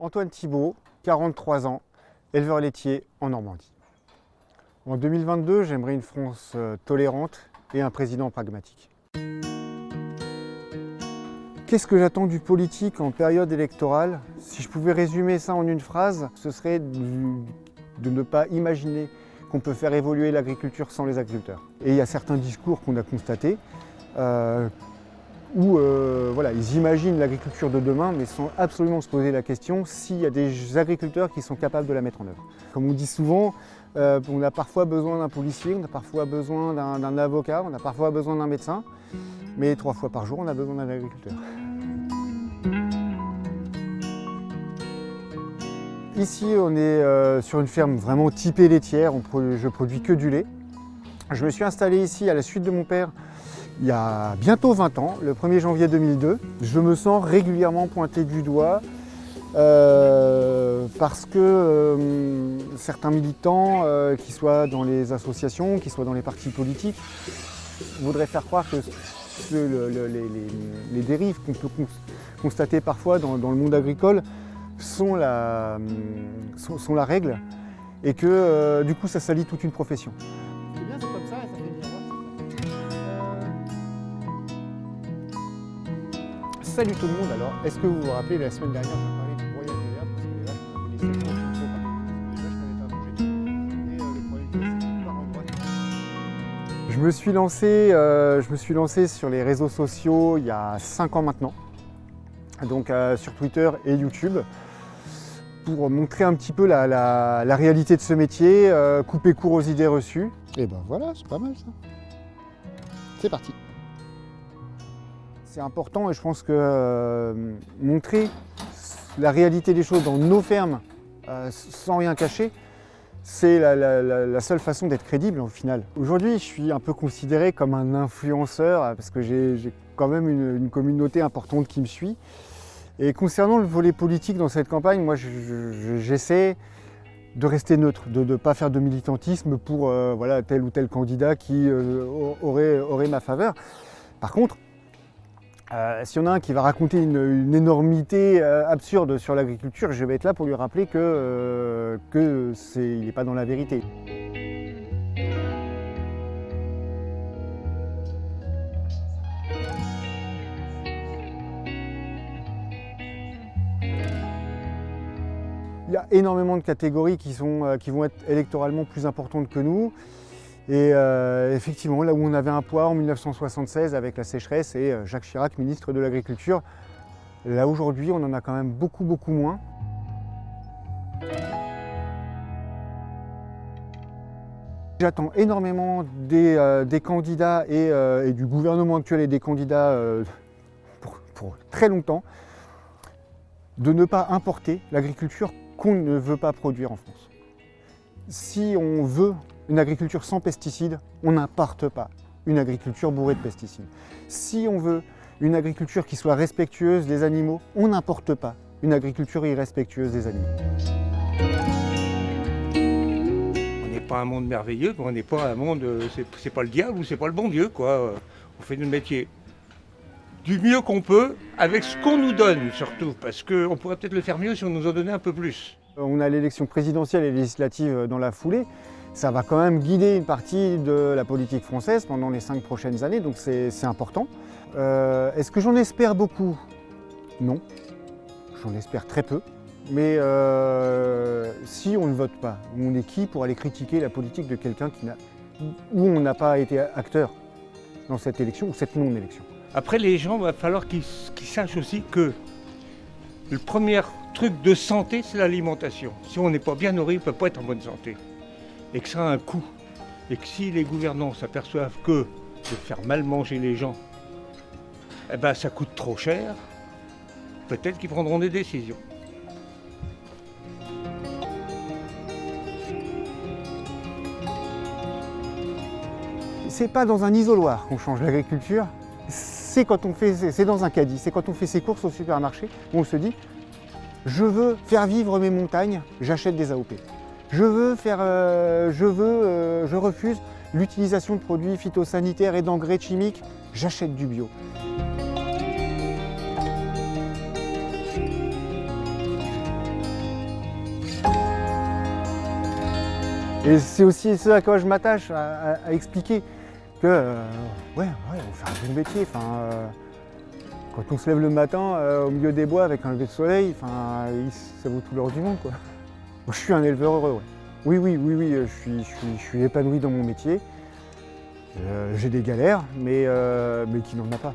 Antoine Thibault, 43 ans, éleveur laitier en Normandie. En 2022, j'aimerais une France tolérante et un président pragmatique. Qu'est-ce que j'attends du politique en période électorale? Si je pouvais résumer ça en une phrase, ce serait de ne pas imaginer qu'on peut faire évoluer l'agriculture sans les agriculteurs. Et il y a certains discours qu'on a constatés où ils imaginent l'agriculture de demain, mais sans absolument se poser la question s'il y a des agriculteurs qui sont capables de la mettre en œuvre. Comme on dit souvent, on a parfois besoin d'un policier, on a parfois besoin d'un avocat, on a parfois besoin d'un médecin, mais 3 fois par jour, on a besoin d'un agriculteur. Ici, on est sur une ferme vraiment typée laitière, je produis que du lait. Je me suis installé ici à la suite de mon père il y a bientôt 20 ans, le 1er janvier 2002. Je me sens régulièrement pointé du doigt parce que certains militants, qui soient dans les associations, qui soient dans les partis politiques, voudraient faire croire que les dérives qu'on peut constater parfois dans le monde agricole sont la règle et que du coup ça salit toute une profession. C'est bien, c'est comme ça et ça fait miroir. Salut tout le monde alors, est-ce que vous vous rappelez la semaine dernière je parlais du broyage de l'herbe parce que les vaches m'avaient laissé trop parce que les vaches n'avaient pas mangé et le problème c'est que par endroit. Je me suis lancé sur les réseaux sociaux il y a 5 ans maintenant, donc sur Twitter et YouTube, pour montrer un petit peu la réalité de ce métier, couper court aux idées reçues. Et ben voilà, c'est pas mal ça. C'est parti. C'est important et je pense que montrer la réalité des choses dans nos fermes sans rien cacher, c'est la seule façon d'être crédible au final. Aujourd'hui, je suis un peu considéré comme un influenceur parce que j'ai quand même une communauté importante qui me suit. Et concernant le volet politique dans cette campagne, moi j'essaie de rester neutre, de ne pas faire de militantisme pour tel ou tel candidat qui aurait ma faveur. Par contre, s'il y en a un qui va raconter une énormité absurde sur l'agriculture, je vais être là pour lui rappeler qu'il n'est pas dans la vérité. Il y a énormément de catégories qui vont être électoralement plus importantes que nous. Et effectivement, là où on avait un poids en 1976 avec la sécheresse et Jacques Chirac, ministre de l'Agriculture, là aujourd'hui on en a quand même beaucoup moins. J'attends énormément des candidats et du gouvernement actuel et des candidats pour très longtemps de ne pas importer l'agriculture qu'on ne veut pas produire en France. Si on veut une agriculture sans pesticides, on n'importe pas une agriculture bourrée de pesticides. Si on veut une agriculture qui soit respectueuse des animaux, on n'importe pas une agriculture irrespectueuse des animaux. On n'est pas un monde merveilleux, on n'est pas un monde, c'est pas le diable ou c'est pas le bon Dieu, quoi. On fait notre métier du mieux qu'on peut, avec ce qu'on nous donne surtout, parce qu'on pourrait peut-être le faire mieux si on nous en donnait un peu plus. On a l'élection présidentielle et législative dans la foulée. Ça va quand même guider une partie de la politique française pendant les 5 prochaines années, donc c'est important. Est-ce que j'en espère beaucoup? Non, j'en espère très peu. Mais si on ne vote pas, on est qui pour aller critiquer la politique de quelqu'un où on n'a pas été acteur dans cette élection ou cette non-élection? Après, les gens, il va falloir qu'ils sachent aussi que le premier truc de santé, c'est l'alimentation. Si on n'est pas bien nourri, on ne peut pas être en bonne santé. Et que ça a un coût. Et que si les gouvernants s'aperçoivent que de faire mal manger les gens, ça coûte trop cher, peut-être qu'ils prendront des décisions. C'est pas dans un isoloir qu'on change l'agriculture. C'est dans un caddie, c'est quand on fait ses courses au supermarché, où on se dit « je veux faire vivre mes montagnes, j'achète des AOP ». Je refuse l'utilisation de produits phytosanitaires et d'engrais chimiques, j'achète du bio. Et c'est aussi ce à quoi je m'attache, à expliquer que, ouais, on fait un bon métier. Quand on se lève le matin au milieu des bois avec un lever de soleil, ça vaut tout l'or du monde, quoi. Je suis un éleveur heureux, ouais. Oui, je suis épanoui dans mon métier. J'ai des galères, mais qui n'en a pas.